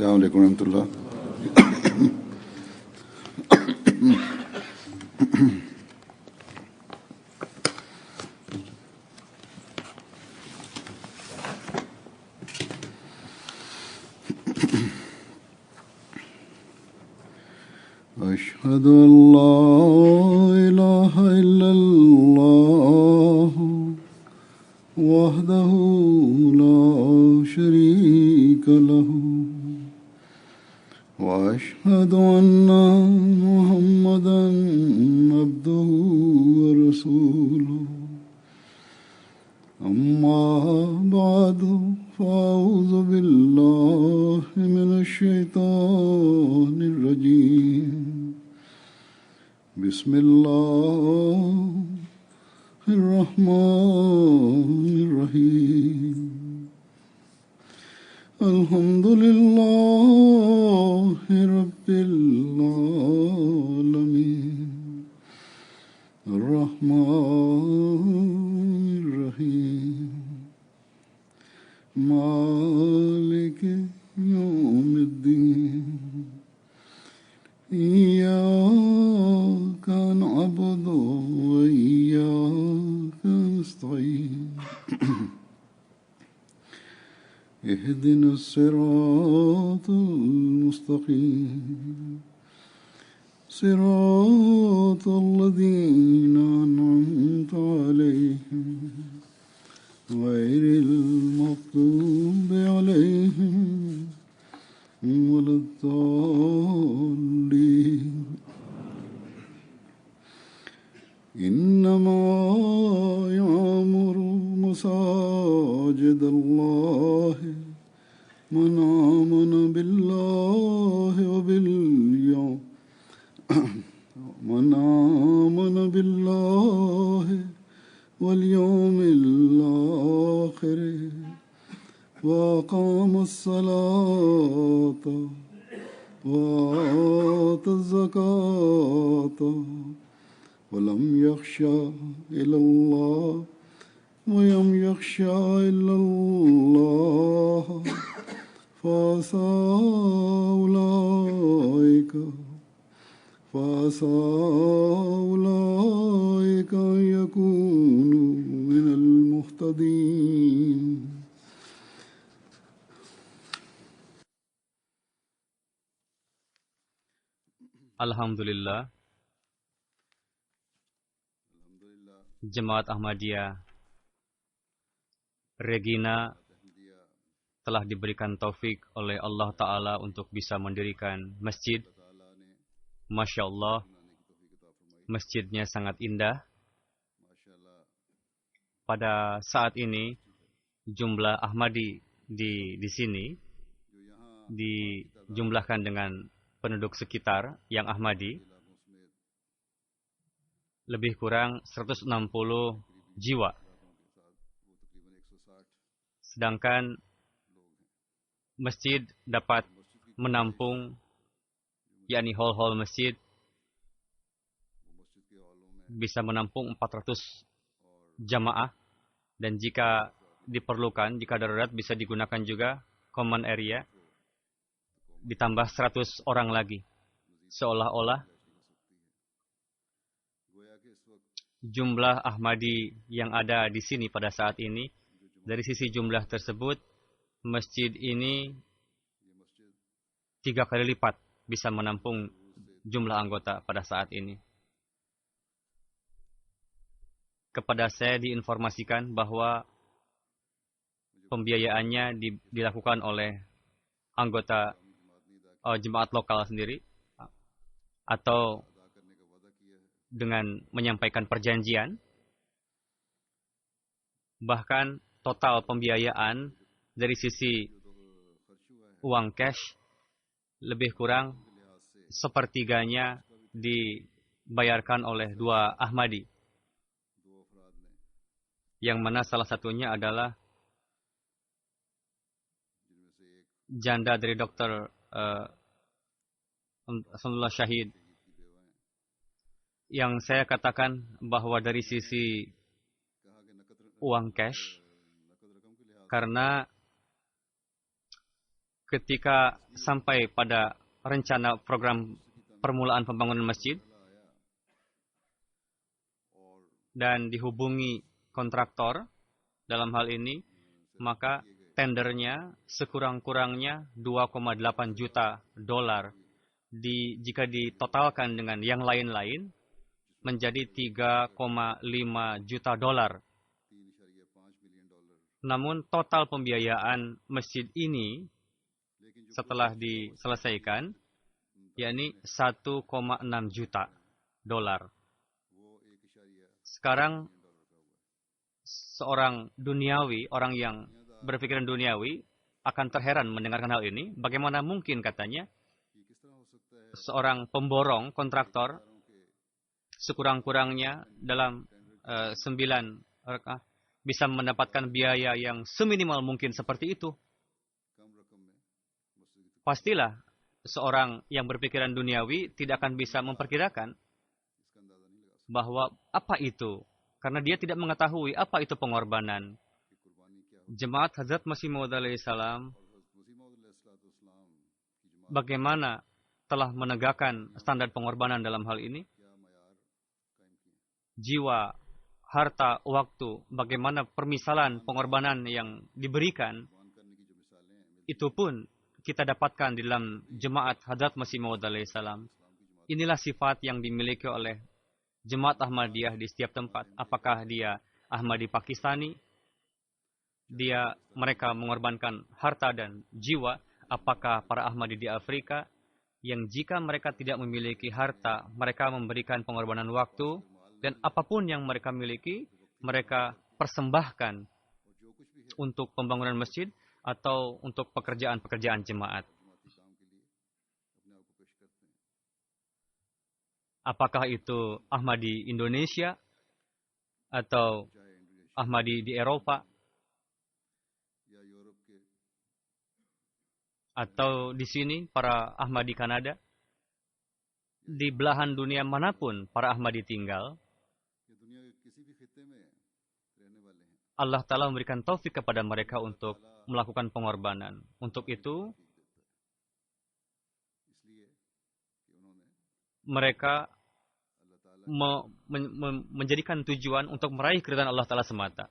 Assalamualaikum warahmatullah. أشهد أن لا إله إلا الله وحده لا شريك له وأشهد أن محمدا عبده ورسوله أما بعد فأعوذ بالله من الشيطان الرجيم بسم الله الرحمن الرحيم الحمد لله رب العالمين الرحمن الرحيم مالك يوم الدين إياك نعبد وإياك نستعين اهدنا الصراط المستقيم صراط الذين أنعمت عليهم غير المغضوب عليهم ولا الضالين إنما يعمر مساجد الله من آمن بالله واليوم الآخر وأقام الصلاة وآتى الزكاة ولم يخشى إلا الله فعسى أولئك أن يكونوا من المهتدين. Alhamdulillah, Jemaat Ahmadiyah Regina telah diberikan taufik oleh Allah Ta'ala untuk bisa mendirikan masjid. Masya Allah, masjidnya sangat indah. Pada saat ini, jumlah Ahmadi di sini dijumlahkan dengan penduduk sekitar yang Ahmadi lebih kurang 160 jiwa. Sedangkan masjid dapat menampung, yakni hall masjid bisa menampung 400 jamaah, dan jika diperlukan, jika darurat bisa digunakan juga common area ditambah 100 orang lagi. Seolah-olah jumlah Ahmadi yang ada di sini pada saat ini, dari sisi jumlah tersebut, masjid ini 3 kali lipat bisa menampung jumlah anggota pada saat ini. Kepada saya diinformasikan bahwa pembiayaannya dilakukan oleh anggota jemaat lokal sendiri, atau dengan menyampaikan perjanjian. Bahkan total pembiayaan dari sisi uang cash lebih kurang sepertiganya dibayarkan oleh 2 Ahmadi, yang mana salah satunya adalah janda dari Dr. Alhamdulillah Syahid. Yang saya katakan bahwa dari sisi uang cash, karena ketika sampai pada rencana program permulaan pembangunan masjid dan dihubungi kontraktor dalam hal ini, maka tendernya sekurang-kurangnya 2,8 juta dolar. Jika ditotalkan dengan yang lain-lain, menjadi 3,5 juta dolar. Namun total pembiayaan masjid ini setelah diselesaikan, yakni 1,6 juta dolar. Sekarang seorang duniawi, orang yang berpikiran duniawi, akan terheran mendengarkan hal ini. Bagaimana mungkin, katanya, seorang pemborong, kontraktor, sekurang-kurangnya dalam 9 rakaat bisa mendapatkan biaya yang seminimal mungkin seperti itu. Pastilah seorang yang berpikiran duniawi tidak akan bisa memperkirakan bahwa apa itu, karena dia tidak mengetahui apa itu pengorbanan. Jemaat Hazrat Masih Maud alaihissalam bagaimana telah menegakkan standar pengorbanan dalam hal ini. Jiwa, harta, waktu, bagaimana permisalan pengorbanan yang diberikan, itu pun kita dapatkan di dalam jemaat Hadrat Masih Maud alaihissalam. Inilah sifat yang dimiliki oleh jemaat Ahmadiyah di setiap tempat. Apakah dia Ahmadi Pakistani, mereka mengorbankan harta dan jiwa. Apakah para Ahmadi di Afrika, yang jika mereka tidak memiliki harta, mereka memberikan pengorbanan waktu, dan apapun yang mereka miliki, mereka persembahkan untuk pembangunan masjid atau untuk pekerjaan-pekerjaan jemaat. Apakah itu Ahmadi Indonesia atau Ahmadi di Eropa atau di sini para Ahmadi Kanada, di belahan dunia manapun para Ahmadi tinggal, Allah Ta'ala memberikan taufik kepada mereka untuk melakukan pengorbanan. Untuk itu, mereka menjadikan tujuan untuk meraih keridhaan Allah Ta'ala semata.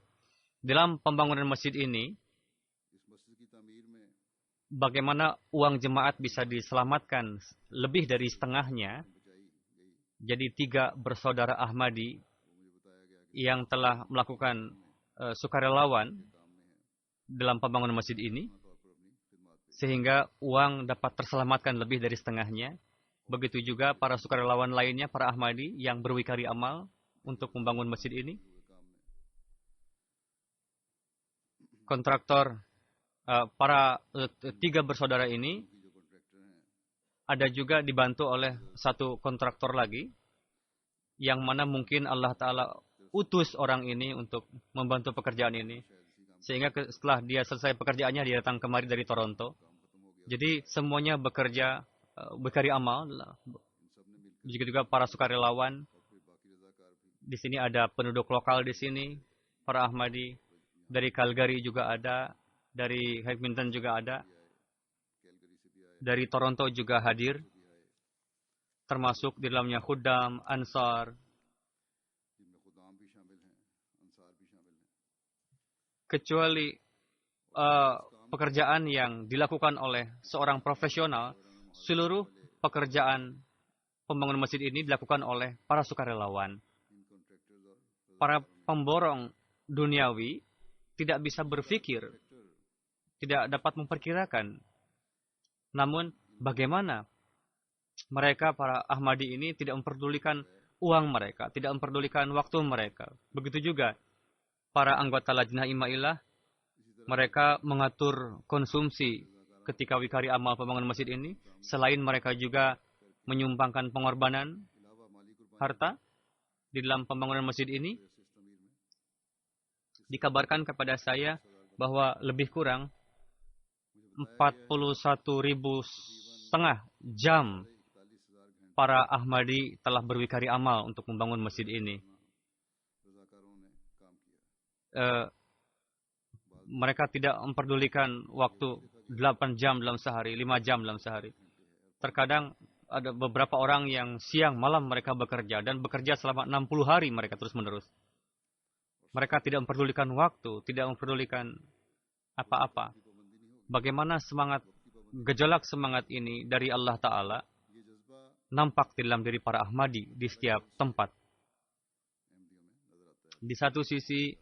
Dalam pembangunan masjid ini, bagaimana uang jemaat bisa diselamatkan lebih dari setengahnya. Jadi 3 bersaudara Ahmadi yang telah melakukan sukarelawan dalam pembangunan masjid ini, sehingga uang dapat terselamatkan lebih dari setengahnya. Begitu juga para sukarelawan lainnya, para Ahmadi yang berwikari amal untuk membangun masjid ini. Kontraktor, para 3 bersaudara ini ada juga dibantu oleh 1 kontraktor lagi, yang mana mungkin Allah Ta'ala utus orang ini untuk membantu pekerjaan ini. Sehingga setelah dia selesai pekerjaannya, dia datang kemari dari Toronto. Jadi semuanya bekerja, berkarya amal. Begitu juga para sukarelawan. Di sini ada penduduk lokal di sini, para Ahmadi. Dari Calgary juga ada, dari Hamilton juga ada, dari Toronto juga hadir. Termasuk di dalamnya Khuddam, Ansar. Kecuali pekerjaan yang dilakukan oleh seorang profesional, seluruh pekerjaan pembangunan masjid ini dilakukan oleh para sukarelawan. Para pemborong duniawi tidak bisa berpikir, tidak dapat memperkirakan. Namun bagaimana mereka, para Ahmadi ini, tidak memperdulikan uang mereka, tidak memperdulikan waktu mereka. Begitu juga para anggota Lajnah Imailah, mereka mengatur konsumsi ketika wikari amal pembangunan masjid ini. Selain mereka juga menyumbangkan pengorbanan harta di dalam pembangunan masjid ini. Dikabarkan kepada saya bahwa lebih kurang 41.500 jam para Ahmadi telah berwikari amal untuk membangun masjid ini. Mereka tidak memperdulikan waktu 8 jam dalam sehari, 5 jam dalam sehari. Terkadang ada beberapa orang yang siang malam mereka bekerja dan bekerja selama 60 hari mereka terus-menerus. Mereka tidak memperdulikan waktu, tidak memperdulikan apa-apa. Bagaimana gejolak semangat ini dari Allah Ta'ala nampak di dalam diri para Ahmadi di setiap tempat. Di satu sisi,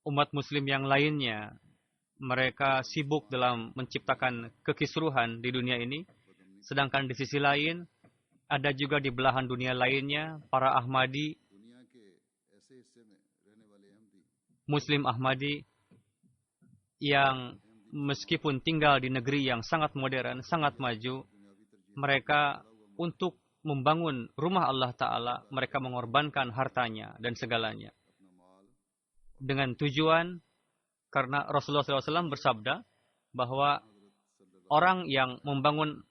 umat muslim yang lainnya, mereka sibuk dalam menciptakan kekisruhan di dunia ini. Sedangkan di sisi lain, ada juga di belahan dunia lainnya, para Ahmadi, Muslim Ahmadi, yang meskipun tinggal di negeri yang sangat modern, sangat maju, mereka untuk membangun rumah Allah Ta'ala, mereka mengorbankan hartanya dan segalanya. Dengan tujuan, karena Rasulullah SAW bersabda bahwa orang yang membangun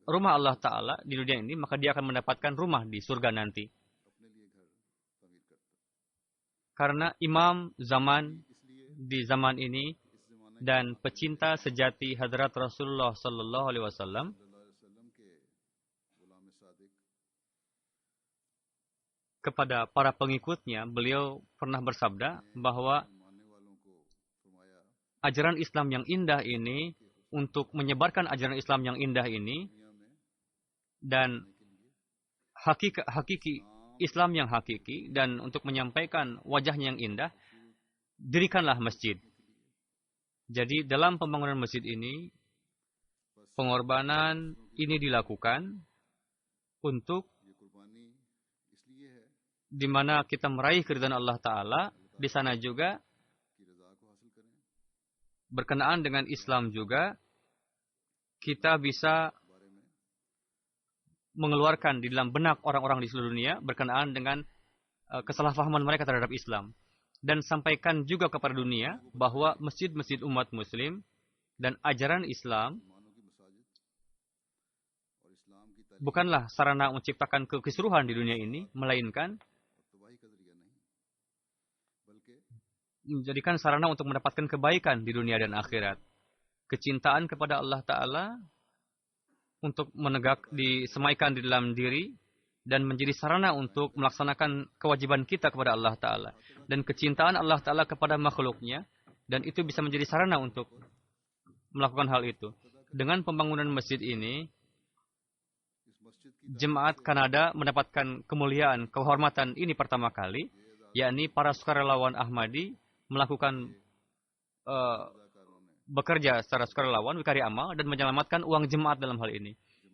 rumah Allah Ta'ala di dunia ini, maka dia akan mendapatkan rumah di surga nanti. Karena imam zaman di zaman ini dan pecinta sejati Hadrat Rasulullah Sallallahu Alaihi Wasallam, kepada para pengikutnya, beliau pernah bersabda bahwa ajaran Islam yang indah ini, untuk menyebarkan ajaran Islam yang indah ini, dan hakiki Islam yang hakiki, dan untuk menyampaikan wajahnya yang indah, dirikanlah masjid. Jadi dalam pembangunan masjid ini, pengorbanan ini dilakukan untuk di mana kita meraih keridhaan Allah Ta'ala. Di sana juga berkenaan dengan Islam juga, kita bisa mengeluarkan di dalam benak orang-orang di seluruh dunia berkenaan dengan kesalahpahaman mereka terhadap Islam. Dan sampaikan juga kepada dunia bahwa masjid-masjid umat muslim dan ajaran Islam bukanlah sarana menciptakan kekisruhan di dunia ini, melainkan menjadikan sarana untuk mendapatkan kebaikan di dunia dan akhirat. Kecintaan kepada Allah Ta'ala untuk disemaikan di dalam diri dan menjadi sarana untuk melaksanakan kewajiban kita kepada Allah Ta'ala. Dan kecintaan Allah Ta'ala kepada makhluknya, dan itu bisa menjadi sarana untuk melakukan hal itu. Dengan pembangunan masjid ini, Jemaat Kanada mendapatkan kemuliaan, kehormatan ini pertama kali, yakni para sukarelawan Ahmadi melakukan bekerja secara sukarelawan, wikari amal, dan menyelamatkan uang jemaat dalam hal ini.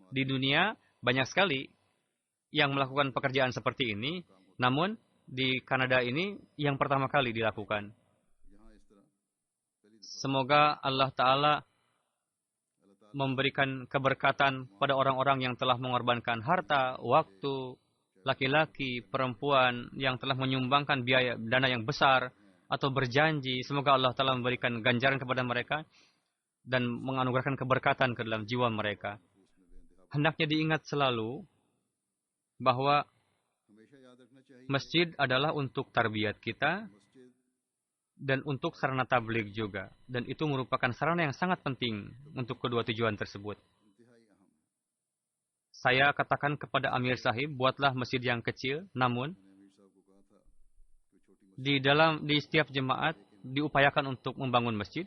Di dunia banyak sekali yang melakukan pekerjaan seperti ini, namun di Kanada ini yang pertama kali dilakukan. Semoga Allah Ta'ala memberikan keberkatan pada orang-orang yang telah mengorbankan harta, waktu, laki-laki, perempuan yang telah menyumbangkan biaya dana yang besar atau berjanji. Semoga Allah Ta'ala memberikan ganjaran kepada mereka dan menganugerahkan keberkatan ke dalam jiwa mereka. Hendaknya diingat selalu bahwa masjid adalah untuk tarbiyat kita dan untuk sarana tabligh juga. Dan itu merupakan sarana yang sangat penting untuk kedua tujuan tersebut. Saya katakan kepada Amir Sahib, buatlah masjid yang kecil, namun di setiap jemaat diupayakan untuk membangun masjid.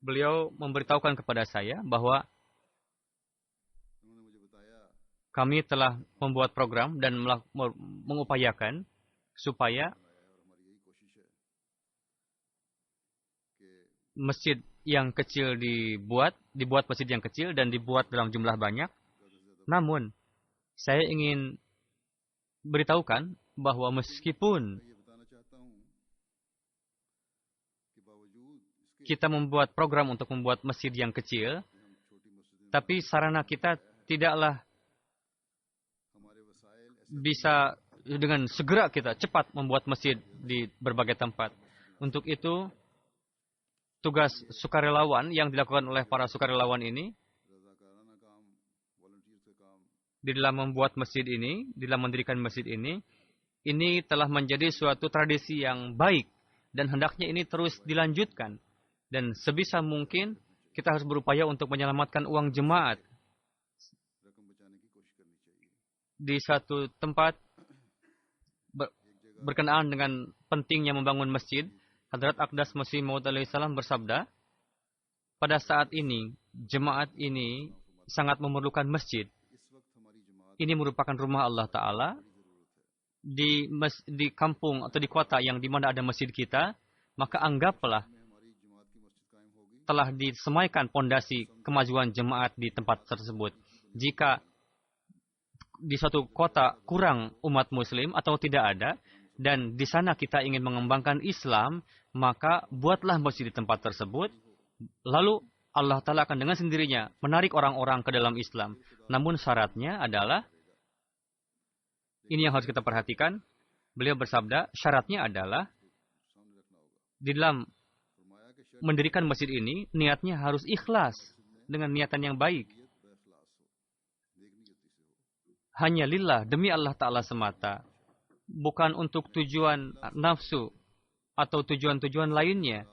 Beliau memberitahukan kepada saya bahwa kami telah membuat program dan mengupayakan supaya masjid yang kecil dibuat masjid yang kecil dan dibuat dalam jumlah banyak. Namun, saya ingin beritahukan bahwa meskipun kita membuat program untuk membuat masjid yang kecil, tapi sarana kita tidaklah bisa dengan segera kita cepat membuat masjid di berbagai tempat. Untuk itu, tugas sukarelawan yang dilakukan oleh para sukarelawan ini di dalam membuat masjid ini, di dalam mendirikan masjid ini telah menjadi suatu tradisi yang baik dan hendaknya ini terus dilanjutkan. Dan sebisa mungkin kita harus berupaya untuk menyelamatkan uang jemaat. Di satu tempat berkenaan dengan pentingnya membangun masjid, Hadrat Aqdas Masih Maud alaihissalam bersabda, pada saat ini jemaat ini sangat memerlukan masjid. Ini merupakan rumah Allah Ta'ala. Di kampung atau di kota yang di mana ada masjid kita, maka anggaplah telah disemaikan pondasi kemajuan jemaat di tempat tersebut. Jika di suatu kota kurang umat muslim atau tidak ada, dan di sana kita ingin mengembangkan Islam, maka buatlah masjid di tempat tersebut. Lalu Allah Ta'ala akan dengan sendirinya menarik orang-orang ke dalam Islam. Namun syaratnya adalah, ini yang harus kita perhatikan. Beliau bersabda, syaratnya adalah di dalam mendirikan masjid ini, niatnya harus ikhlas dengan niatan yang baik. Hanya lillah, demi Allah Ta'ala semata. Bukan untuk tujuan nafsu atau tujuan-tujuan lainnya.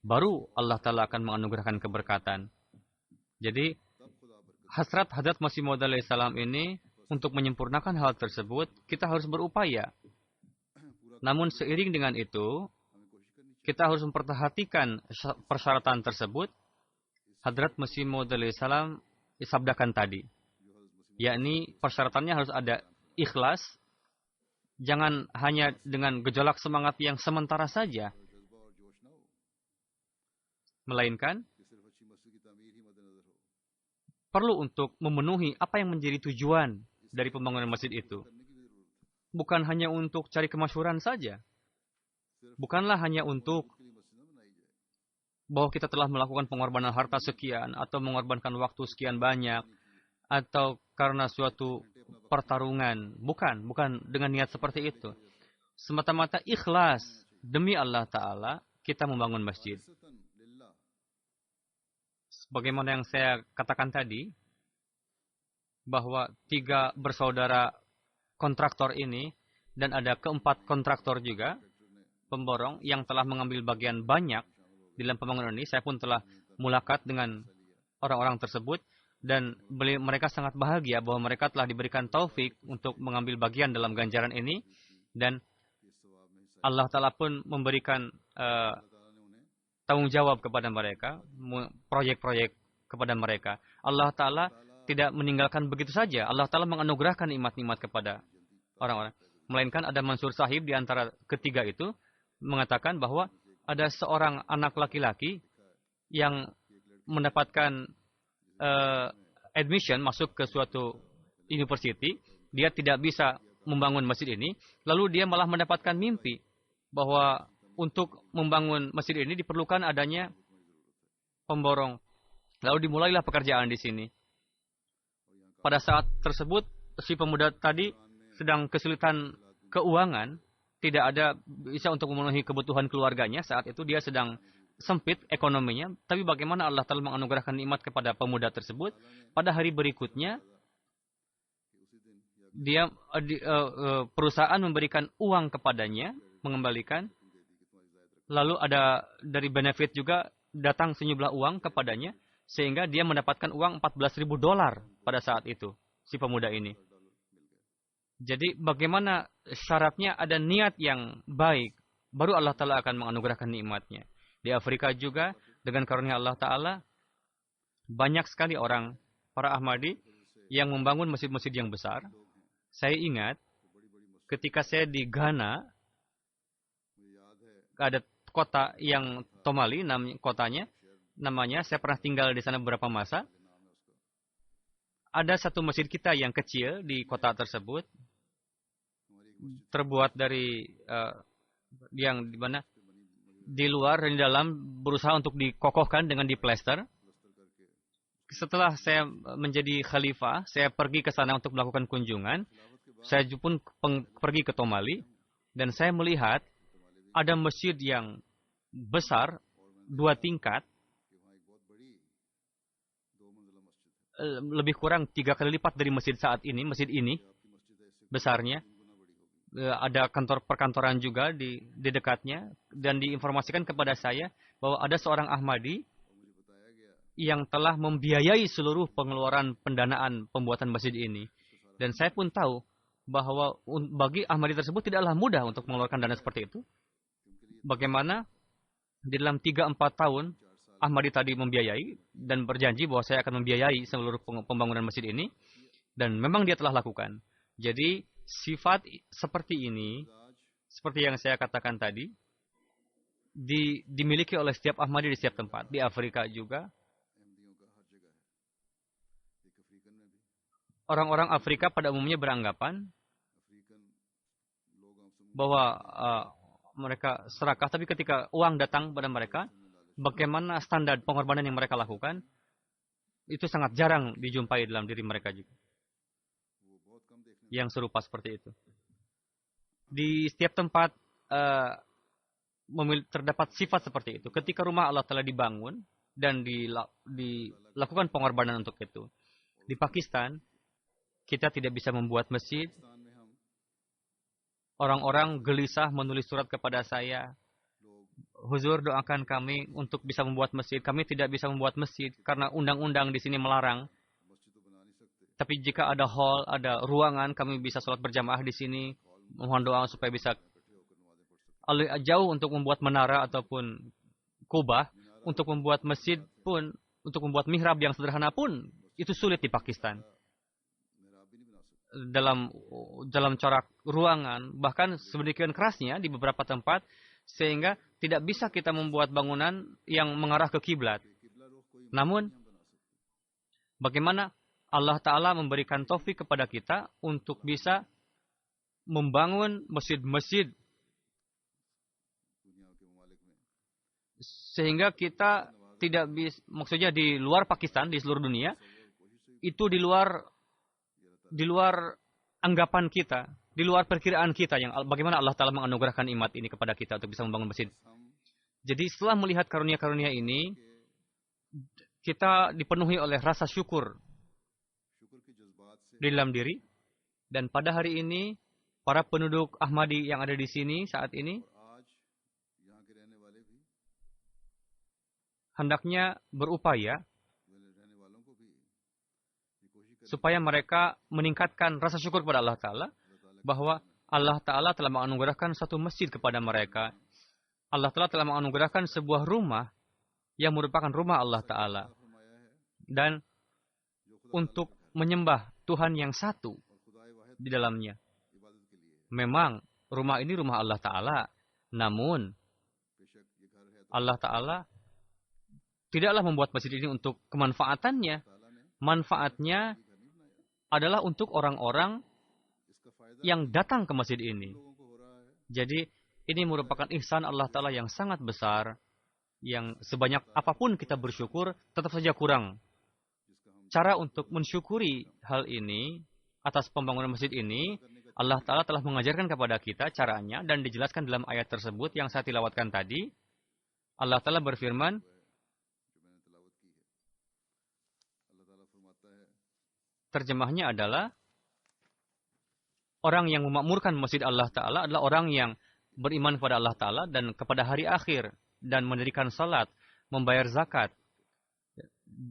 Baru Allah Ta'ala akan menganugerahkan keberkatan. Jadi, hasrat Hadrat Masih Maud alaihissalam ini, untuk menyempurnakan hal tersebut, kita harus berupaya. Namun seiring dengan itu, kita harus memperhatikan persyaratan tersebut. Hadrat Masih Maud alaihissalam sabdakan tadi. Yakni persyaratannya harus ada ikhlas. Jangan hanya dengan gejolak semangat yang sementara saja. Melainkan perlu untuk memenuhi apa yang menjadi tujuan dari pembangunan masjid itu. Bukan hanya untuk cari kemasyhuran saja. Bukanlah hanya untuk bahwa kita telah melakukan pengorbanan harta sekian, atau mengorbankan waktu sekian banyak, atau karena suatu pertarungan. Bukan dengan niat seperti itu. Semata-mata ikhlas demi Allah Ta'ala kita membangun masjid. Bagaimana yang saya katakan tadi, bahwa 3 bersaudara kontraktor ini, dan ada keempat kontraktor juga, pemborong, yang telah mengambil bagian banyak dalam pembangunan ini. Saya pun telah mulakat dengan orang-orang tersebut, dan mereka sangat bahagia bahwa mereka telah diberikan taufik untuk mengambil bagian dalam ganjaran ini, dan Allah Ta'ala pun memberikan tanggung jawab kepada mereka, proyek-proyek kepada mereka. Allah Ta'ala tidak meninggalkan begitu saja. Allah Ta'ala menganugerahkan nikmat-nikmat kepada orang-orang. Melainkan ada Mansur Sahib di antara ketiga itu mengatakan bahwa ada seorang anak laki-laki yang mendapatkan admission masuk ke suatu university. Dia tidak bisa membangun masjid ini. Lalu dia malah mendapatkan mimpi bahwa untuk membangun masjid ini diperlukan adanya pemborong. Lalu dimulailah pekerjaan di sini. Pada saat tersebut, si pemuda tadi sedang kesulitan keuangan, tidak ada bisa untuk memenuhi kebutuhan keluarganya. Saat itu dia sedang sempit ekonominya, tapi bagaimana Allah telah menganugerahkan nikmat kepada pemuda tersebut. Pada hari berikutnya, dia perusahaan memberikan uang kepadanya, mengembalikan. Lalu ada dari benefit juga datang sejumlah uang kepadanya, sehingga dia mendapatkan uang $14,000 pada saat itu, si pemuda ini. Jadi bagaimana syaratnya ada niat yang baik, baru Allah Ta'ala akan menganugerahkan nikmatnya. Di Afrika juga, dengan karunia Allah Ta'ala, banyak sekali orang, para Ahmadi, yang membangun masjid-masjid yang besar. Saya ingat, ketika saya di Ghana, ada kota yang Tomali, namanya, saya pernah tinggal di sana beberapa masa. Ada satu masjid kita yang kecil di kota tersebut, terbuat dari yang di mana di luar dan di dalam berusaha untuk dikokohkan dengan diplester. Setelah saya menjadi khalifah, saya pergi ke sana untuk melakukan kunjungan. Saya pun pergi ke Tomali dan saya melihat ada masjid yang besar, 2 tingkat, lebih kurang 3 kali lipat dari masjid saat ini, masjid ini besarnya. ada kantor perkantoran juga di dekatnya, dan diinformasikan kepada saya bahwa ada seorang Ahmadi yang telah membiayai seluruh pengeluaran pendanaan pembuatan masjid ini. Dan saya pun tahu bahwa bagi Ahmadi tersebut tidaklah mudah untuk mengeluarkan dana seperti itu. Bagaimana di dalam 3-4 tahun Ahmadi tadi membiayai dan berjanji bahwa saya akan membiayai seluruh pembangunan masjid ini, dan memang dia telah lakukan. Jadi sifat seperti ini, seperti yang saya katakan tadi, dimiliki oleh setiap Ahmadi di setiap tempat. Di Afrika juga, orang-orang Afrika pada umumnya beranggapan bahwa mereka serakah, tapi ketika uang datang pada mereka, bagaimana standar pengorbanan yang mereka lakukan, itu sangat jarang dijumpai dalam diri mereka juga. Yang serupa seperti itu. Di setiap tempat terdapat sifat seperti itu. Ketika rumah Allah telah dibangun dan dilakukan pengorbanan untuk itu. Di Pakistan, kita tidak bisa membuat masjid. Orang-orang gelisah menulis surat kepada saya. Huzur, doakan kami untuk bisa membuat masjid. Kami tidak bisa membuat masjid karena undang-undang di sini melarang. Tapi jika ada hall, ada ruangan, kami bisa sholat berjamaah di sini. Mohon doa supaya bisa jauh untuk membuat menara ataupun kubah. Untuk membuat masjid pun, untuk membuat mihrab yang sederhana pun, itu sulit di Pakistan. Dalam corak ruangan, bahkan sedemikian kerasnya di beberapa tempat, sehingga tidak bisa kita membuat bangunan yang mengarah ke kiblat. Namun, bagaimana Allah Ta'ala memberikan taufik kepada kita untuk bisa membangun masjid-masjid, sehingga kita tidak bisa, maksudnya di luar Pakistan, di seluruh dunia, itu di luar anggapan kita, di luar perkiraan kita, yang bagaimana Allah Ta'ala menganugerahkan nikmat ini kepada kita untuk bisa membangun masjid. Jadi setelah melihat karunia-karunia ini, kita dipenuhi oleh rasa syukur di dalam diri. Dan pada hari ini, para penduduk Ahmadi yang ada di sini saat ini, hendaknya berupaya supaya mereka meningkatkan rasa syukur kepada Allah Ta'ala, bahwa Allah Ta'ala telah menganugerahkan satu masjid kepada mereka. Allah Ta'ala telah menganugerahkan sebuah rumah yang merupakan rumah Allah Ta'ala. Dan untuk menyembah Tuhan yang satu di dalamnya. Memang rumah ini rumah Allah Ta'ala. Namun Allah Ta'ala tidaklah membuat masjid ini untuk kemanfaatannya. Manfaatnya adalah untuk orang-orang yang datang ke masjid ini. Jadi ini merupakan ihsan Allah Ta'ala yang sangat besar, yang sebanyak apapun kita bersyukur, tetap saja kurang. Cara untuk mensyukuri hal ini, atas pembangunan masjid ini, Allah Ta'ala telah mengajarkan kepada kita caranya, dan dijelaskan dalam ayat tersebut yang saya tilawatkan tadi. Allah Ta'ala berfirman, terjemahnya adalah, orang yang memakmurkan masjid Allah Ta'ala adalah orang yang beriman kepada Allah Ta'ala dan kepada hari akhir, dan mendirikan salat, membayar zakat.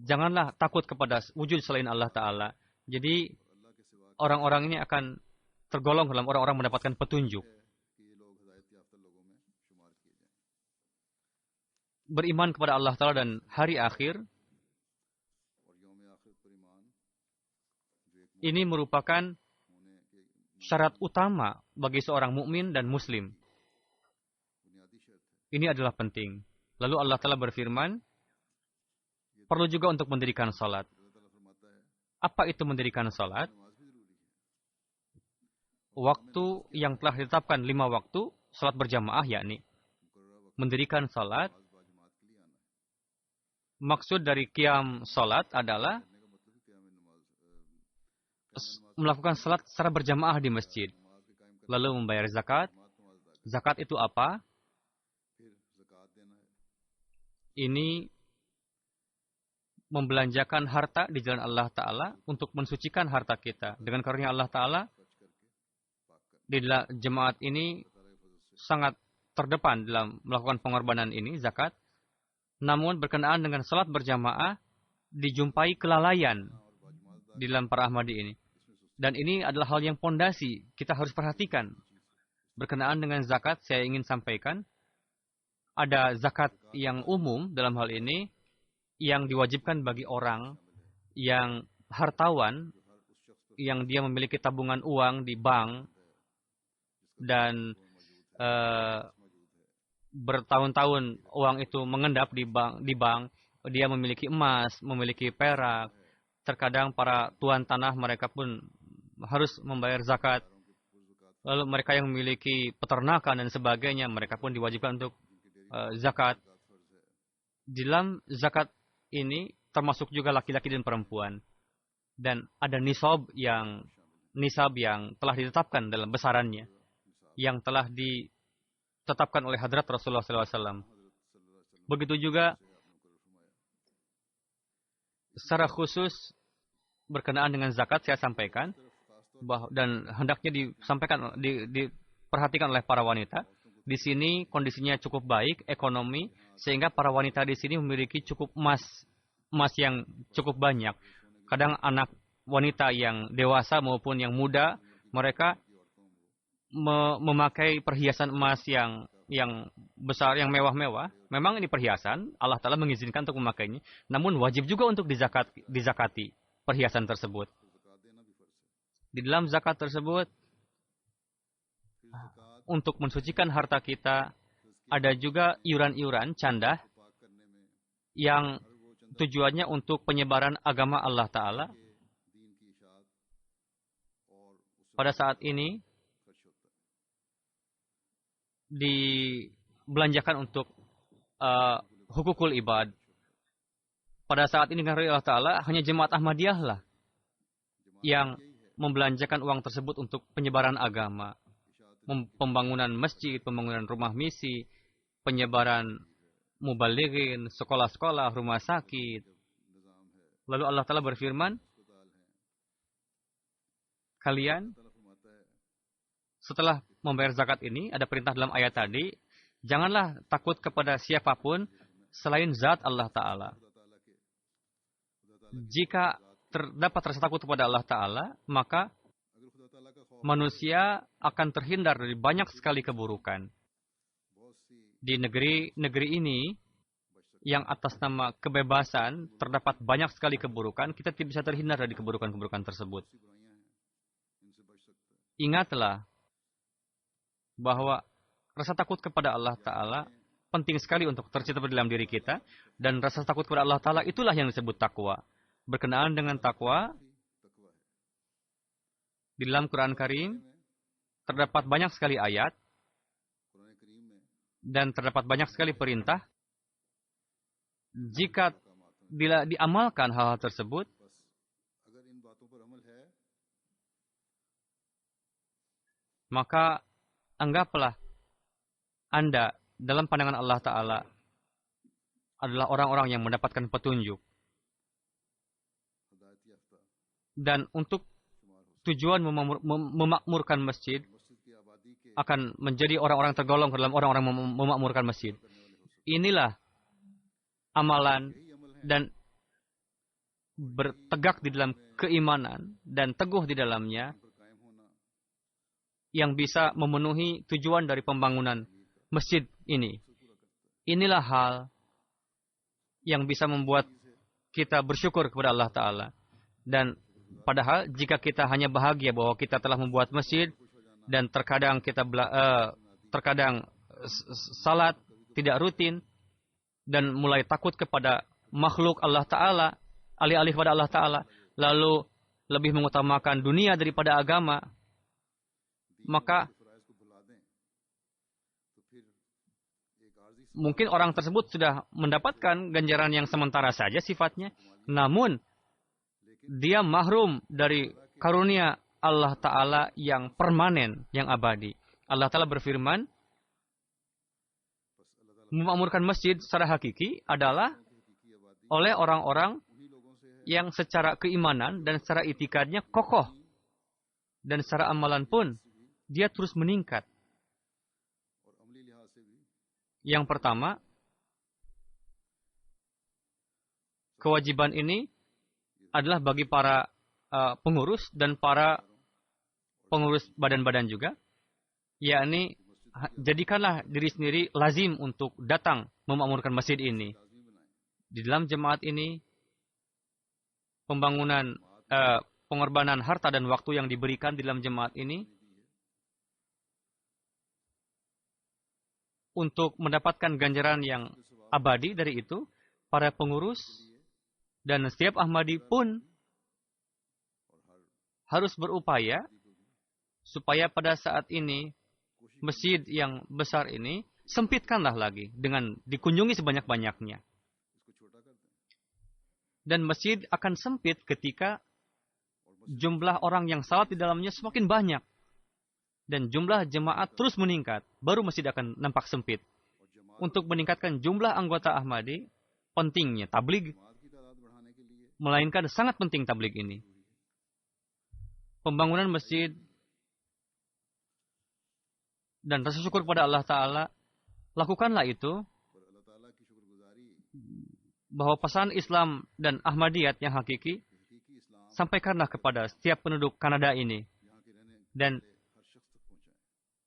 Janganlah takut kepada wujud selain Allah Ta'ala. Jadi orang-orang ini akan tergolong dalam orang-orang mendapatkan petunjuk. Beriman kepada Allah Ta'ala dan hari akhir, ini merupakan syarat utama bagi seorang mukmin dan muslim. Ini adalah penting. Lalu Allah Ta'ala berfirman, perlu juga untuk mendirikan salat. Apa itu mendirikan salat? Waktu yang telah ditetapkan 5 waktu, salat berjamaah, yakni mendirikan salat. Maksud dari qiyam salat adalah melakukan salat secara berjamaah di masjid. Lalu membayar zakat. Zakat itu apa? Ini membelanjakan harta di jalan Allah Ta'ala untuk mensucikan harta kita. Dengan karunia Allah Ta'ala, jemaat ini sangat terdepan dalam melakukan pengorbanan ini, zakat. Namun berkenaan dengan salat berjamaah, dijumpai kelalaian di dalam para Ahmadi ini. Dan ini adalah hal yang pondasi, kita harus perhatikan. Berkenaan dengan zakat, saya ingin sampaikan, ada zakat yang umum dalam hal ini, yang diwajibkan bagi orang yang hartawan, yang dia memiliki tabungan uang di bank, dan bertahun-tahun uang itu mengendap di bank, dia memiliki emas, memiliki perak. Terkadang para tuan tanah mereka pun harus membayar zakat. Lalu mereka yang memiliki peternakan dan sebagainya, mereka pun diwajibkan untuk zakat. Di dalam zakat ini termasuk juga laki-laki dan perempuan. Dan ada nisab yang telah ditetapkan dalam besarannya, yang telah ditetapkan oleh hadrat Rasulullah SAW. Begitu juga secara khusus berkenaan dengan zakat, saya sampaikan dan hendaknya disampaikan, diperhatikan oleh para wanita. Di sini kondisinya cukup baik ekonomi, sehingga para wanita di sini memiliki cukup emas yang cukup banyak. Kadang anak wanita yang dewasa maupun yang muda, mereka memakai perhiasan emas yang besar, yang mewah-mewah. Memang ini perhiasan, Allah Ta'ala mengizinkan untuk memakainya. Namun wajib juga untuk dizakati perhiasan tersebut. Di dalam zakat tersebut, untuk mensucikan harta kita, ada juga iuran-iuran, candah, yang tujuannya untuk penyebaran agama Allah Ta'ala. Pada saat ini, dibelanjakan untuk hukukul ibad. Pada saat ini dengan Allah Ta'ala, hanya jemaat Ahmadiyah lah yang membelanjakan uang tersebut untuk penyebaran agama. Pembangunan masjid, pembangunan rumah misi, penyebaran mubalighin, sekolah-sekolah, rumah sakit. Lalu Allah Ta'ala berfirman, kalian setelah membayar zakat ini, ada perintah dalam ayat tadi, janganlah takut kepada siapapun selain zat Allah Ta'ala. Jika terdapat rasa takut kepada Allah Ta'ala, maka manusia akan terhindar dari banyak sekali keburukan. Di negeri ini, yang atas nama kebebasan, terdapat banyak sekali keburukan, kita tidak bisa terhindar dari keburukan-keburukan tersebut. Ingatlah bahwa rasa takut kepada Allah Ta'ala penting sekali untuk tercipta dalam diri kita, dan rasa takut kepada Allah Ta'ala itulah yang disebut takwa. Berkenaan dengan takwa, di dalam Quran Karim terdapat banyak sekali ayat dan terdapat banyak sekali perintah. Jika diamalkan hal-hal tersebut, maka anggaplah Anda dalam pandangan Allah Ta'ala adalah orang-orang yang mendapatkan petunjuk. Dan untuk tujuan memakmurkan masjid, akan menjadi orang-orang tergolong ke dalam orang-orang memakmurkan masjid. Inilah amalan dan bertegak di dalam keimanan dan teguh di dalamnya yang bisa memenuhi tujuan dari pembangunan masjid ini. Inilah hal yang bisa membuat kita bersyukur kepada Allah Ta'ala. Dan padahal jika kita hanya bahagia bahwa kita telah membuat masjid dan terkadang salat tidak rutin dan mulai takut kepada makhluk Allah Ta'ala, alih-alih pada Allah Ta'ala, lalu lebih mengutamakan dunia daripada agama, maka mungkin orang tersebut sudah mendapatkan ganjaran yang sementara saja sifatnya, namun dia mahrum dari karunia Allah Ta'ala yang permanen, yang abadi. Allah Ta'ala berfirman, memakmurkan masjid secara hakiki adalah oleh orang-orang yang secara keimanan dan secara itikadnya kokoh. Dan secara amalan pun dia terus meningkat. Yang pertama, kewajiban ini adalah bagi para pengurus dan para pengurus badan-badan juga, yakni jadikanlah diri sendiri lazim untuk datang memakmurkan masjid ini. Di dalam jemaat ini, pengorbanan harta dan waktu yang diberikan di dalam jemaat ini untuk mendapatkan ganjaran yang abadi dari itu, para pengurus dan setiap Ahmadi pun harus berupaya supaya pada saat ini masjid yang besar ini sempitkanlah lagi dengan dikunjungi sebanyak-banyaknya. Dan masjid akan sempit ketika jumlah orang yang salat di dalamnya semakin banyak. Dan jumlah jemaat terus meningkat, baru masjid akan nampak sempit. Untuk meningkatkan jumlah anggota Ahmadi, pentingnya tabligh, melainkan sangat penting tabligh ini. Pembangunan masjid dan rasa syukur pada Allah Ta'ala, lakukanlah itu, bahwa pesan Islam dan Ahmadiyat yang hakiki, sampaikanlah kepada setiap penduduk Kanada ini. Dan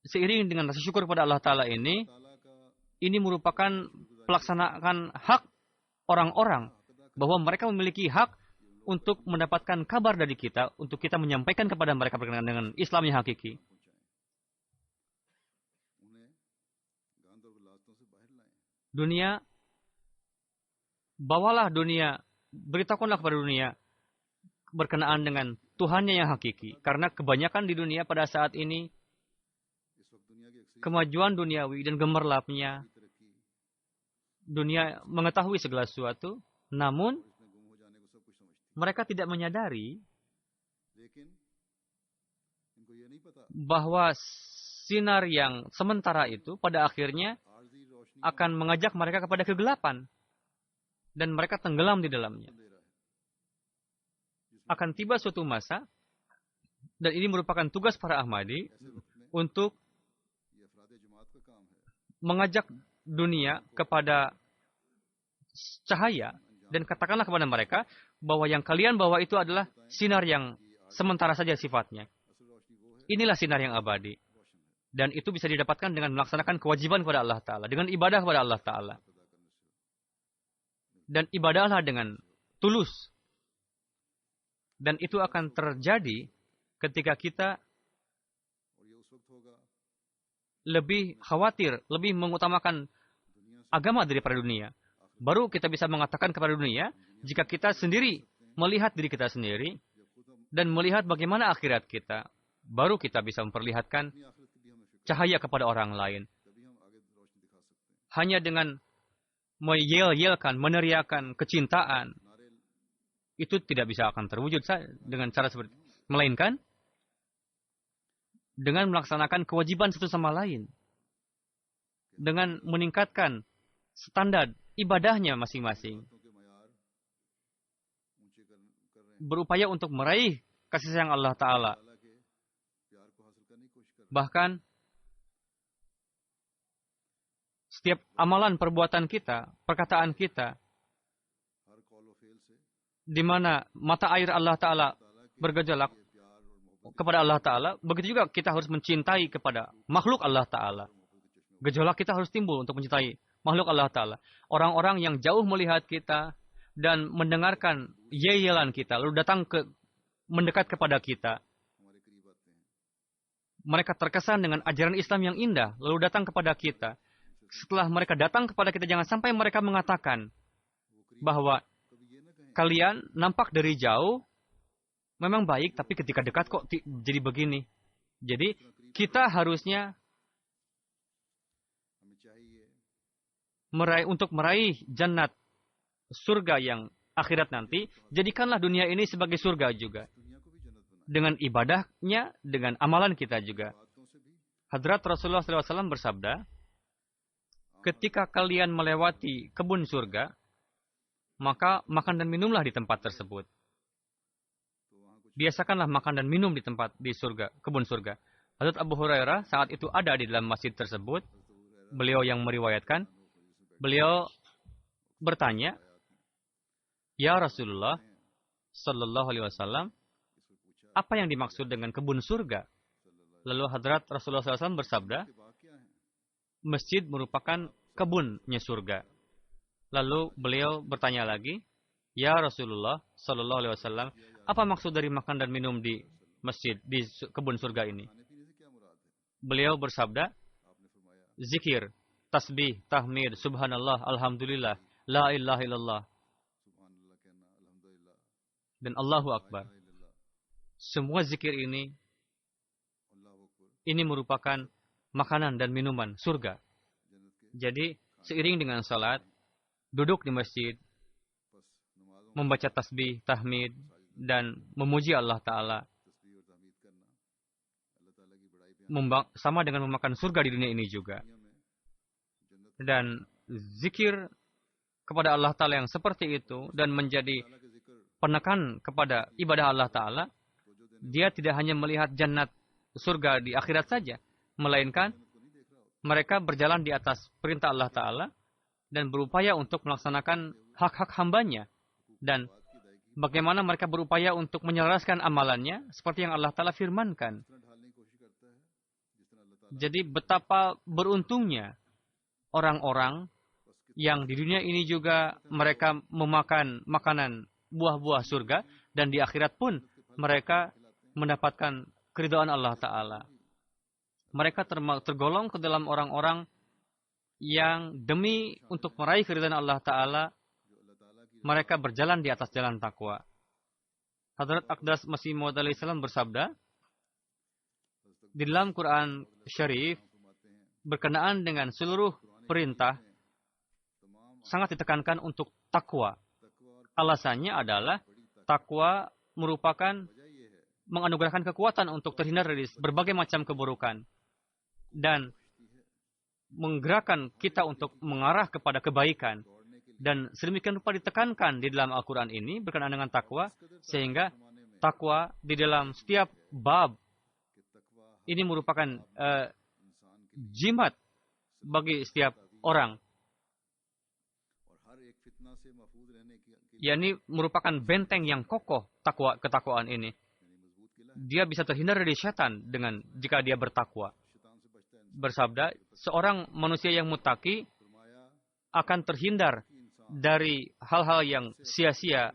seiring dengan rasa syukur pada Allah Ta'ala ini merupakan pelaksanaan hak orang-orang, bahwa mereka memiliki hak untuk mendapatkan kabar dari kita, untuk kita menyampaikan kepada mereka berkenaan dengan Islam yang hakiki. Dunia, bawalah dunia, beritahukanlah kepada dunia berkenaan dengan Tuhannya yang hakiki. Karena kebanyakan di dunia pada saat ini, kemajuan duniawi dan gemerlapnya, dunia mengetahui segala sesuatu, namun mereka tidak menyadari bahwa sinar yang sementara itu pada akhirnya akan mengajak mereka kepada kegelapan dan mereka tenggelam di dalamnya. Akan tiba suatu masa, dan ini merupakan tugas para Ahmadi untuk mengajak dunia kepada cahaya dan katakanlah kepada mereka bahwa yang kalian bawa itu adalah sinar yang sementara saja sifatnya. Inilah sinar yang abadi. Dan itu bisa didapatkan dengan melaksanakan kewajiban kepada Allah Ta'ala, dengan ibadah kepada Allah Ta'ala. Dan ibadahlah dengan tulus. Dan itu akan terjadi ketika kita lebih khawatir, lebih mengutamakan agama daripada dunia. Baru kita bisa mengatakan kepada dunia, jika kita sendiri melihat diri kita sendiri dan melihat bagaimana akhirat kita, baru kita bisa memperlihatkan cahaya kepada orang lain. Hanya dengan meyel-yelkan, meneriakan kecintaan, itu tidak bisa akan terwujud dengan cara seperti itu. Melainkan dengan melaksanakan kewajiban satu sama lain. Dengan meningkatkan standar ibadahnya masing-masing. Berupaya untuk meraih kasih sayang Allah Ta'ala. Bahkan setiap amalan perbuatan kita, perkataan kita, di mana mata air Allah Ta'ala bergejolak kepada Allah Ta'ala, begitu juga kita harus mencintai kepada makhluk Allah Ta'ala. Gejolak kita harus timbul untuk mencintai makhluk Allah Ta'ala. Orang-orang yang jauh melihat kita dan mendengarkan yeyelan kita, lalu datang mendekat kepada kita. Mereka terkesan dengan ajaran Islam yang indah, lalu datang kepada kita. Setelah mereka datang kepada kita, jangan sampai mereka mengatakan bahwa kalian nampak dari jauh memang baik, tapi ketika dekat kok jadi begini. Jadi kita harusnya untuk meraih jannat, surga yang akhirat nanti, jadikanlah dunia ini sebagai surga juga. Dengan ibadahnya, dengan amalan kita juga. Hadrat Rasulullah SAW bersabda, ketika kalian melewati kebun surga, maka makan dan minumlah di tempat tersebut. Biasakanlah makan dan minum di tempat di surga, kebun surga. Hazrat Abu Hurairah saat itu ada di dalam masjid tersebut. Beliau yang meriwayatkan. Beliau bertanya, "Ya Rasulullah sallallahu alaihi wasallam, apa yang dimaksud dengan kebun surga?" Lalu Hadrat Rasulullah SAW bersabda, masjid merupakan kebunnya surga. Lalu beliau bertanya lagi, "Ya Rasulullah sallallahu alaihi wasallam, apa maksud dari makan dan minum di masjid, di kebun surga ini?" Beliau bersabda, zikir, tasbih, tahmid, subhanallah, alhamdulillah, la ilaha illallah, dan Allahu Akbar. Semua zikir ini merupakan makanan dan minuman surga. Jadi, seiring dengan salat, duduk di masjid, membaca tasbih, tahmid, dan memuji Allah Ta'ala, sama dengan memakan surga di dunia ini juga. Dan zikir kepada Allah Ta'ala yang seperti itu, dan menjadi penekan kepada ibadah Allah Ta'ala, dia tidak hanya melihat jannat surga di akhirat saja, melainkan mereka berjalan di atas perintah Allah Ta'ala dan berupaya untuk melaksanakan hak-hak hambanya. Dan bagaimana mereka berupaya untuk menyelaraskan amalannya seperti yang Allah Ta'ala firmankan. Jadi betapa beruntungnya orang-orang yang di dunia ini juga mereka memakan makanan buah-buah surga, dan di akhirat pun mereka mendapatkan keridhaan Allah Ta'ala. Mereka tergolong ke dalam orang-orang yang demi untuk meraih keridhaan Allah Ta'ala, mereka berjalan di atas jalan takwa. Hadrat Aqdas Masih Maud alaihi salam bersabda, di dalam Quran Syarif, berkenaan dengan seluruh perintah, sangat ditekankan untuk takwa. Alasannya adalah, takwa merupakan menganugerahkan kekuatan untuk terhindar dari berbagai macam keburukan dan menggerakkan kita untuk mengarah kepada kebaikan. Dan sedemikian rupa ditekankan di dalam Al-Quran ini berkenaan dengan takwa, sehingga takwa di dalam setiap bab ini merupakan jimat bagi setiap orang. yakni merupakan benteng yang kokoh ketakwaan ini. Dia bisa terhindar dari setan dengan jika dia bertakwa. Bersabda, seorang manusia yang muttaqi akan terhindar dari hal-hal yang sia-sia,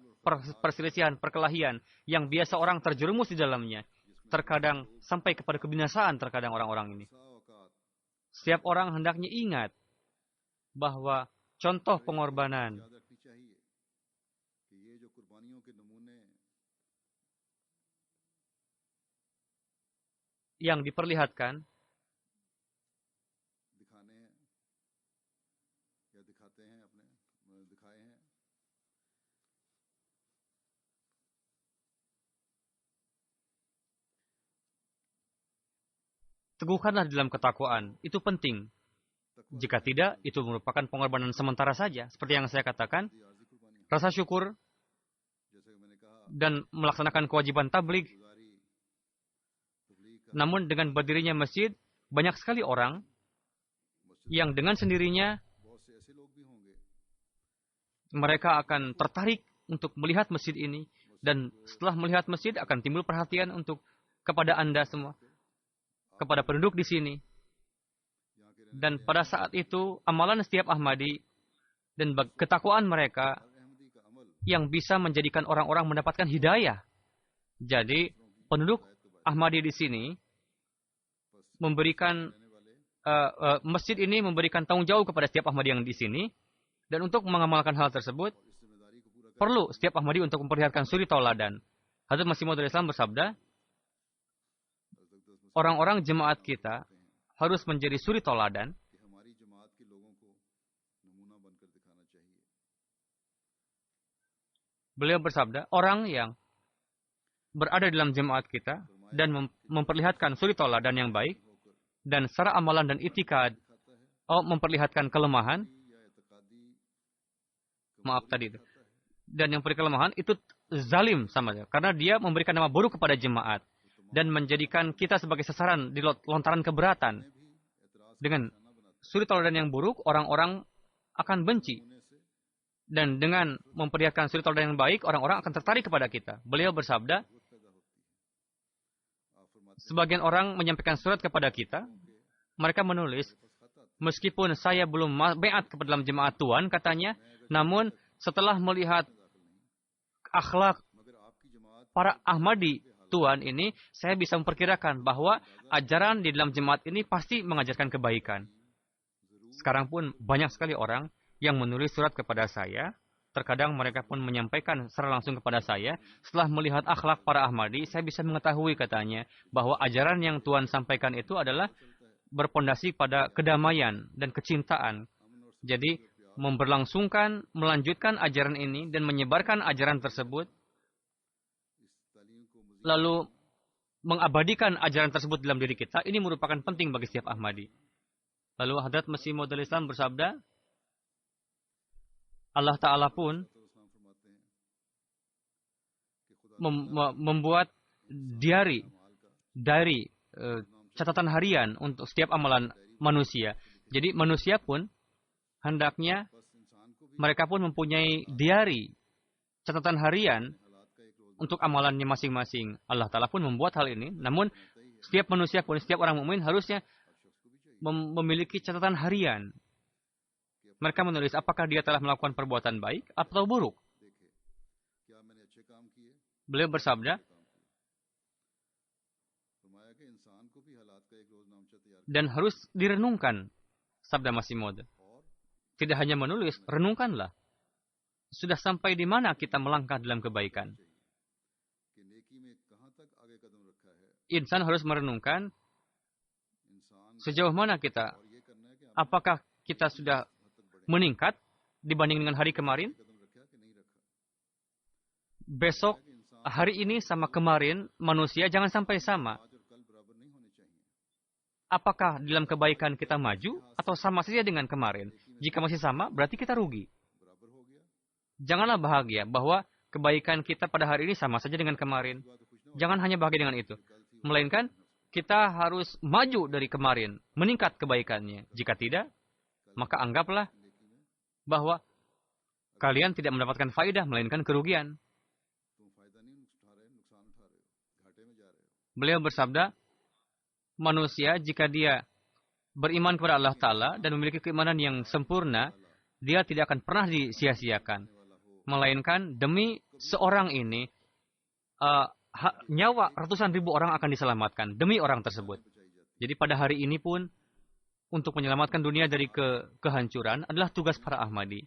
perselisihan, perkelahian yang biasa orang terjerumus di dalamnya. Terkadang sampai kepada kebinasaan terkadang orang-orang ini. Setiap orang hendaknya ingat bahwa contoh pengorbanan yang diperlihatkan teguhkanlah dalam ketakwaan. Itu penting. Jika tidak, itu merupakan pengorbanan sementara saja. Seperti yang saya katakan, rasa syukur dan melaksanakan kewajiban tabligh. Namun dengan berdirinya masjid, banyak sekali orang yang dengan sendirinya mereka akan tertarik untuk melihat masjid ini. Dan setelah melihat masjid akan timbul perhatian untuk kepada Anda semua, kepada penduduk di sini. Dan pada saat itu, amalan setiap Ahmadi dan ketakwaan mereka yang bisa menjadikan orang-orang mendapatkan hidayah. Jadi, penduduk Ahmadi di sini memberikan masjid ini memberikan tanggung jawab kepada setiap Ahmadi yang di sini, dan untuk mengamalkan hal tersebut perlu setiap Ahmadi untuk memperlihatkan suri tauladan. Hazrat Masih Maud Islam bersabda, orang-orang jemaat kita harus menjadi suri tauladan. Beliau bersabda, orang yang berada dalam jemaat kita dan memperlihatkan suri tauladan yang baik, dan secara amalan dan itikad memperlihatkan kelemahan, dan yang kelemahan itu zalim sama dia, karena dia memberikan nama buruk kepada jemaat. dan menjadikan kita sebagai sasaran di lontaran keberatan. Dengan suri tauladan yang buruk, orang-orang akan benci. Dan dengan memperlihatkan suri tauladan yang baik, orang-orang akan tertarik kepada kita. Beliau bersabda, sebagian orang menyampaikan surat kepada kita, mereka menulis, meskipun saya belum beat ke dalam jemaat Tuan, katanya, namun setelah melihat akhlak para Ahmadi Tuan ini, saya bisa memperkirakan bahwa ajaran di dalam jemaat ini pasti mengajarkan kebaikan. Sekarang pun banyak sekali orang yang menulis surat kepada saya. Terkadang mereka pun menyampaikan secara langsung kepada saya. Setelah melihat akhlak para Ahmadi, saya bisa mengetahui, katanya, bahwa ajaran yang Tuan sampaikan itu adalah berpondasi pada kedamaian dan kecintaan. Jadi, memberlangsungkan, melanjutkan ajaran ini dan menyebarkan ajaran tersebut, lalu mengabadikan ajaran tersebut dalam diri kita, ini merupakan penting bagi setiap Ahmadi. Lalu Hadrat Masih Maud Islam bersabda, Allah Ta'ala pun membuat diary, catatan harian untuk setiap amalan manusia. Jadi manusia pun hendaknya mereka pun mempunyai diary, catatan harian untuk amalannya masing-masing. Allah Ta'ala pun membuat hal ini. Namun, setiap manusia pun, setiap orang mukmin harusnya memiliki catatan harian. Mereka menulis apakah dia telah melakukan perbuatan baik atau buruk. Beliau bersabda, dan harus direnungkan, sabda Masih Maud. Tidak hanya menulis, renungkanlah. Sudah sampai di mana kita melangkah dalam kebaikan. Insan harus merenungkan sejauh mana kita. Apakah kita sudah meningkat dibanding dengan hari kemarin? Besok, hari ini sama kemarin, manusia jangan sampai sama. Apakah dalam kebaikan kita maju atau sama saja dengan kemarin? Jika masih sama, berarti kita rugi. Janganlah bahagia bahwa kebaikan kita pada hari ini sama saja dengan kemarin. Jangan hanya bahagia dengan itu. Melainkan, kita harus maju dari kemarin, meningkat kebaikannya. Jika tidak, maka anggaplah bahwa kalian tidak mendapatkan faedah, melainkan kerugian. Beliau bersabda, manusia jika dia beriman kepada Allah Ta'ala dan memiliki keimanan yang sempurna, dia tidak akan pernah disia-siakan. Melainkan demi seorang ini, nyawa ratusan ribu orang akan diselamatkan demi orang tersebut. Jadi pada hari ini pun, untuk menyelamatkan dunia dari kehancuran adalah tugas para Ahmadi.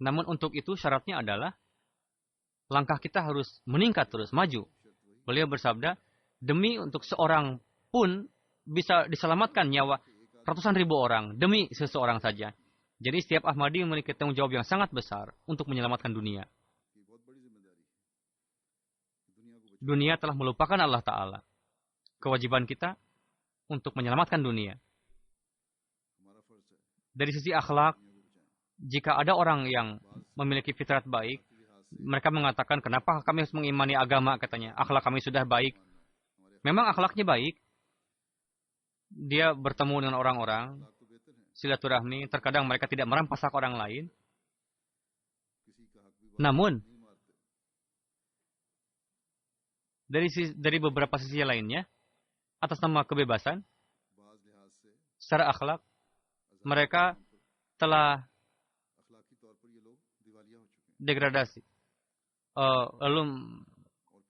Namun untuk itu syaratnya adalah langkah kita harus meningkat terus, maju. Beliau bersabda, demi untuk seorang pun bisa diselamatkan nyawa ratusan ribu orang demi seseorang saja. Jadi setiap Ahmadi memiliki tanggung jawab yang sangat besar untuk menyelamatkan dunia. Dunia telah melupakan Allah Ta'ala. Kewajiban kita untuk menyelamatkan dunia. Dari sisi akhlak, jika ada orang yang memiliki fitrat baik, mereka mengatakan, kenapa kami harus mengimani agama, katanya. Akhlak kami sudah baik. Memang akhlaknya baik. Dia bertemu dengan orang-orang, silaturahmi, terkadang mereka tidak merampas hak orang lain. Namun, dari beberapa sisi lainnya, atas nama kebebasan, secara akhlak, mereka telah degradasi. Lalu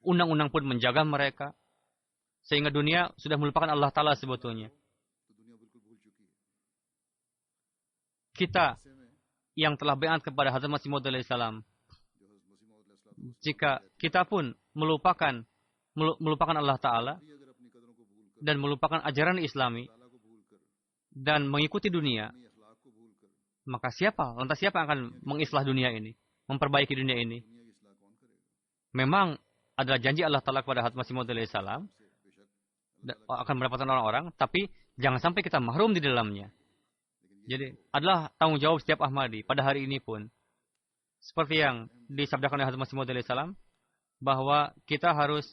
undang-undang pun menjaga mereka, sehingga dunia sudah melupakan Allah Ta'ala sebetulnya. Kita yang telah baiat kepada Hazrat Masih Maud Salam, jika kita pun melupakan Allah Ta'ala dan melupakan ajaran Islami dan mengikuti dunia, maka lantas siapa yang akan mengislah dunia ini, memperbaiki dunia ini? Memang adalah janji Allah Ta'ala kepada Hazrat Masih Maud Salam akan mendapatkan orang-orang, tapi jangan sampai kita mahrum di dalamnya. Jadi adalah tanggung jawab setiap Ahmadi pada hari ini pun, seperti yang disabdakan oleh Hazrat Masih Maud Salam, bahwa kita harus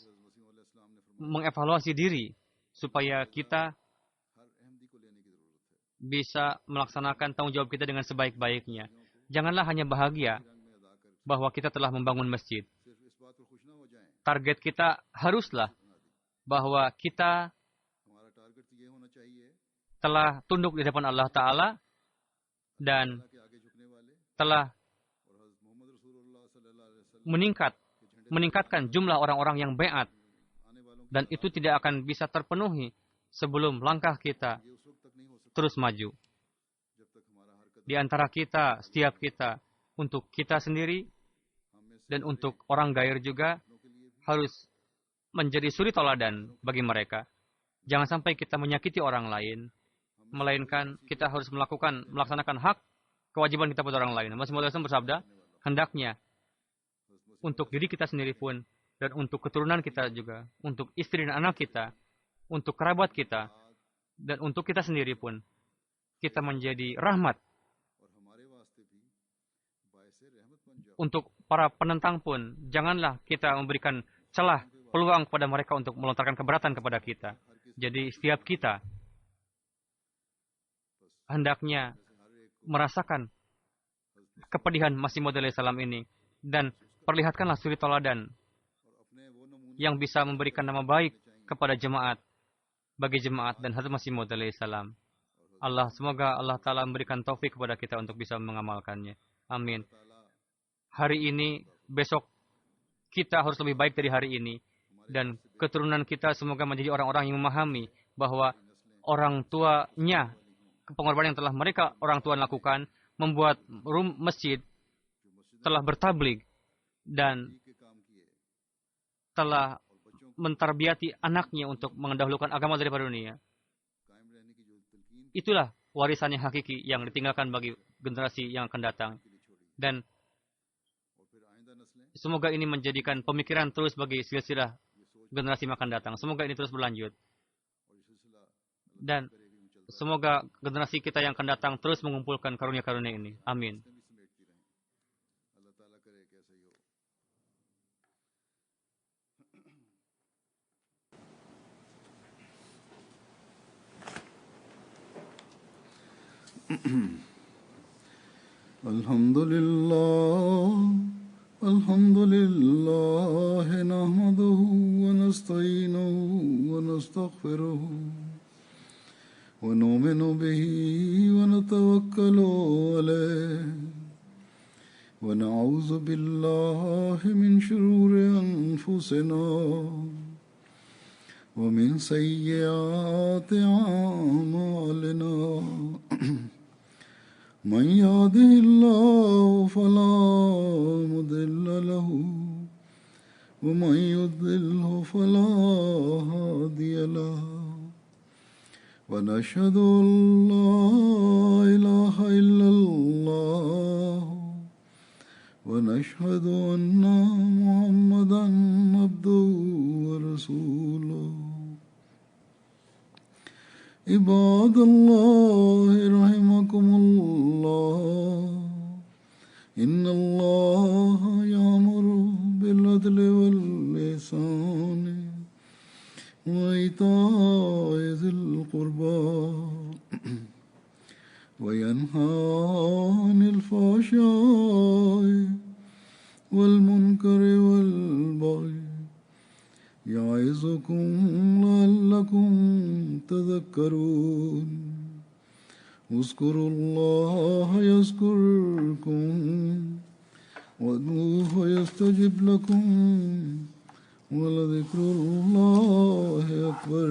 mengevaluasi diri supaya kita bisa melaksanakan tanggung jawab kita dengan sebaik-baiknya. Janganlah hanya bahagia bahwa kita telah membangun masjid. Target kita haruslah bahwa kita telah tunduk di depan Allah Ta'ala dan telah meningkatkan jumlah orang-orang yang bai'at. Dan itu tidak akan bisa terpenuhi sebelum langkah kita terus maju. Di antara kita, setiap kita, untuk kita sendiri dan untuk orang gair juga harus menjadi suri tauladan bagi mereka. Jangan sampai kita menyakiti orang lain, melainkan kita harus melaksanakan hak kewajiban kita pada orang lain. Masih Maulana bersabda, hendaknya untuk diri kita sendiri pun dan untuk keturunan kita juga, untuk istri dan anak kita, untuk kerabat kita, dan untuk kita sendiri pun, kita menjadi rahmat. Untuk para penentang pun, janganlah kita memberikan celah, peluang kepada mereka untuk melontarkan keberatan kepada kita. Jadi setiap kita hendaknya merasakan kepedihan Masih Maud salam ini dan perlihatkanlah suri tauladan yang bisa memberikan nama baik kepada jemaat, bagi jemaat dan Hazrat Masih Maud salam. Semoga Allah Ta'ala memberikan taufik kepada kita untuk bisa mengamalkannya. Amin. Hari ini, besok kita harus lebih baik dari hari ini. Dan keturunan kita semoga menjadi orang-orang yang memahami bahwa orang tuanya, pengorbanan yang telah mereka orang tua lakukan, membuat masjid, telah bertabligh dan telah mentarbiati anaknya untuk mendahulukan agama daripada dunia. Itulah warisan yang hakiki yang ditinggalkan bagi generasi yang akan datang. Dan semoga ini menjadikan pemikiran terus bagi silsilah generasi yang akan datang. Semoga ini terus berlanjut. Dan semoga generasi kita yang akan datang terus mengumpulkan karunia-karunia ini. Amin. Alhamdulillah nahmaduhu wa nasta'inuhu wa nastaghfiruhu wa nu'minu bihi wa natawakkalu alayhi wa na'udzu billahi min shururi anfusina wa min sayyiati a'malina. من يهده الله فلا مضل له ومن يضلله فلا هادي له ونشهد أن لا إله إلا الله ونشهد أن محمدا عبده ورسوله. عباد الله رحمكم الله إن الله يأمر بالعدل والإحسان وإيتاء ذي القربى وينهى عن الفحشاء والمنكر والبغي يعظكم لعلكم تذكرون. اذكروا الله يذكركم وادعوه يستجب لكم ولذكر الله أكبر.